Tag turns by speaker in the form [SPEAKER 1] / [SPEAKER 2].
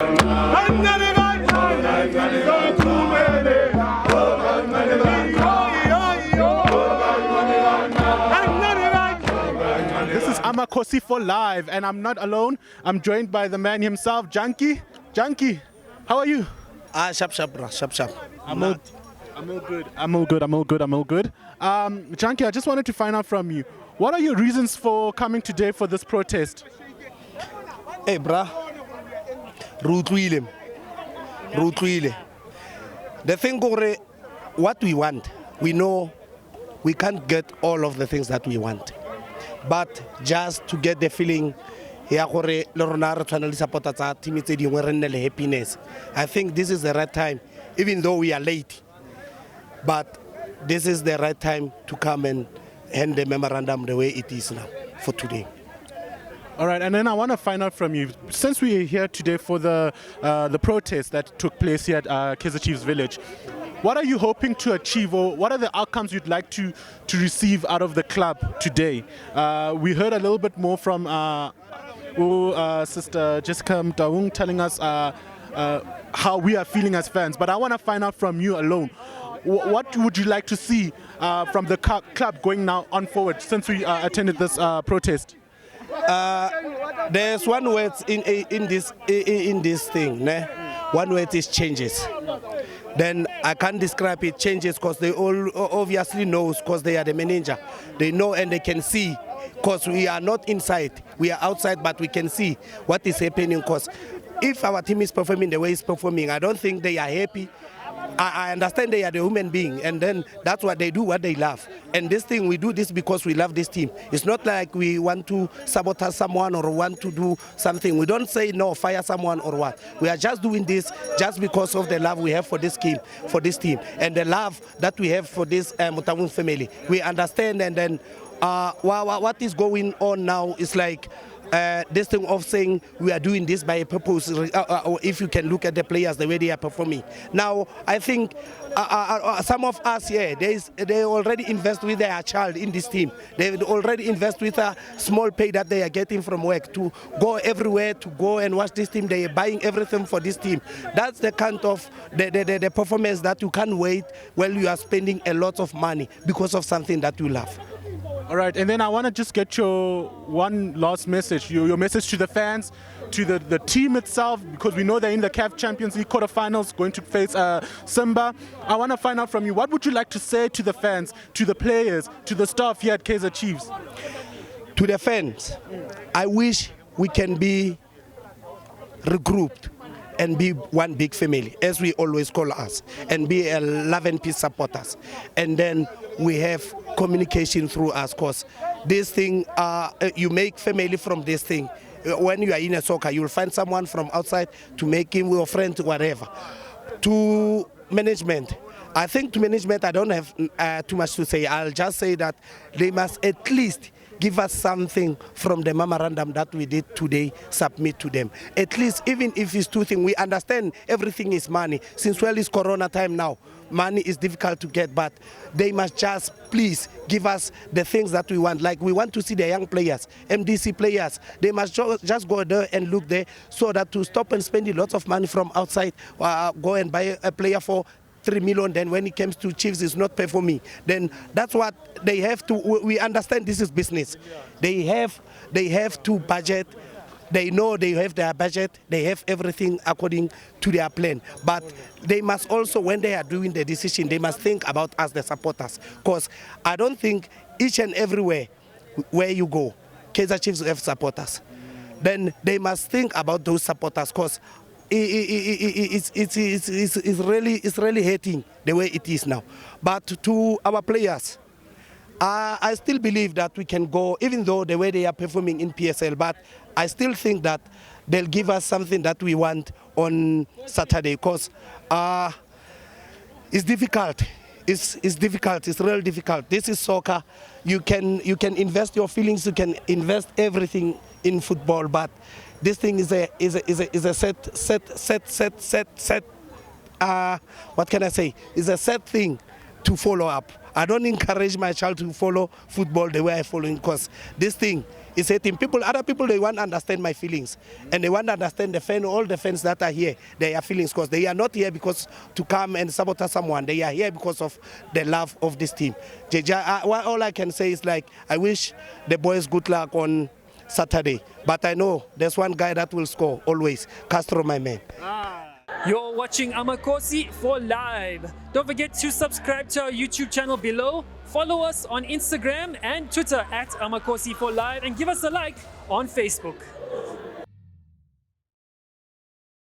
[SPEAKER 1] This is Amakosi for Live, and I'm not alone. I'm joined by the man himself, Junkie. Junkie, how are you?
[SPEAKER 2] Sharp, bro. Sharp.
[SPEAKER 1] I'm all good. Junkie, I just wanted to find out from you, what are your reasons for coming today for this protest?
[SPEAKER 2] Hey, bro. Rutuile. The thing, Gore, what we want, we know we can't get all of the things that we want. But just to get the feeling, happiness. I think this is the right time, even though we are late. But this is the right time to come and hand the memorandum the way it is now for today.
[SPEAKER 1] All right, and then I want to find out from you, since we are here today for the protest that took place here at Kaizer Chiefs Village, what are you hoping to achieve, or what are the outcomes you'd like to receive out of the club today? We heard a little bit more from Sister Jessica Mtaung telling us how we are feeling as fans, but I want to find out from you alone. What would you like to see from the club going now on forward since we attended this protest?
[SPEAKER 2] There's one word in this thing. Ne? One word is changes. Then I can't describe it changes because they all obviously knows because they are the manager. They know and they can see because we are not inside. We are outside, but we can see what is happening because if our team is performing the way it's performing, I don't think they are happy. I understand they are the human being, and then that's what they do, what they love. And this thing, we do this because we love this team. It's not like we want to sabotage someone or want to do something. We don't say no, fire someone or what. We are just doing this just because of the love we have for this team, and the love that we have for this Mutaung family. We understand, and then what is going on now is like this thing of saying we are doing this by a purpose, if you can look at the players, the way they are performing. Now, I think some of us here, they already invest with their child in this team. They already invest with a small pay that they are getting from work to go everywhere, to go and watch this team. They are buying everything for this team. That's the kind of the performance that you can't wait while you are spending a lot of money because of something that you love.
[SPEAKER 1] All right, and then I want to just get your one last message, your message to the fans, to the team itself, because we know they're in the CAF Champions League quarterfinals, going to face Simba. I want to find out from you, what would you like to say to the fans, to the players, to the staff here at Kaizer Chiefs?
[SPEAKER 2] To the fans, I wish we can be regrouped and be one big family, as we always call us, and be a love and peace supporters. And then we have communication through us, because this thing, you make family from this thing. When you are in a soccer, you will find someone from outside to make him your friend, whatever. To management, I think to management, I don't have too much to say. I'll just say that they must at least give us something from the memorandum that we did today, submit to them. At least, even if it's two things, we understand everything is money. Since well, it's Corona time now, money is difficult to get, but they must just please give us the things that we want. Like we want to see the young players, MDC players. They must just go there and look there so that to stop and spending lots of money from outside, go and buy a player for 3 million, then when it comes to Chiefs, it's not performing. Then that's what they have to, we understand this is business. They have to budget. They know they have their budget. They have everything according to their plan. But they must also, when they are doing the decision, they must think about us, the supporters. Because I don't think each and everywhere where you go, Kaizer Chiefs have supporters. Then they must think about those supporters, because it's really hating the way it is now. But to our players, I still believe that we can go, even though the way they are performing in PSL, but I still think that they'll give us something that we want on Saturday, because it's difficult. It's difficult. It's really difficult. This is soccer. You can invest your feelings. You can invest everything in football, but this thing is a set. What can I say? It's a set thing to follow up. I don't encourage my child to follow football the way I follow it, because this thing is a thing. Other people, they want to understand my feelings, and they want to understand all the fans that are here, their feelings, because they are not here because to come and sabotage someone. They are here because of the love of this team. All I can say is, like, I wish the boys good luck on Saturday, but I know there's one guy that will score always, Castro, my man.
[SPEAKER 3] You're watching Amakosi for Live. Don't forget to subscribe to our YouTube channel below. Follow us on Instagram and Twitter at Amakosi for Live, and give us a like on Facebook.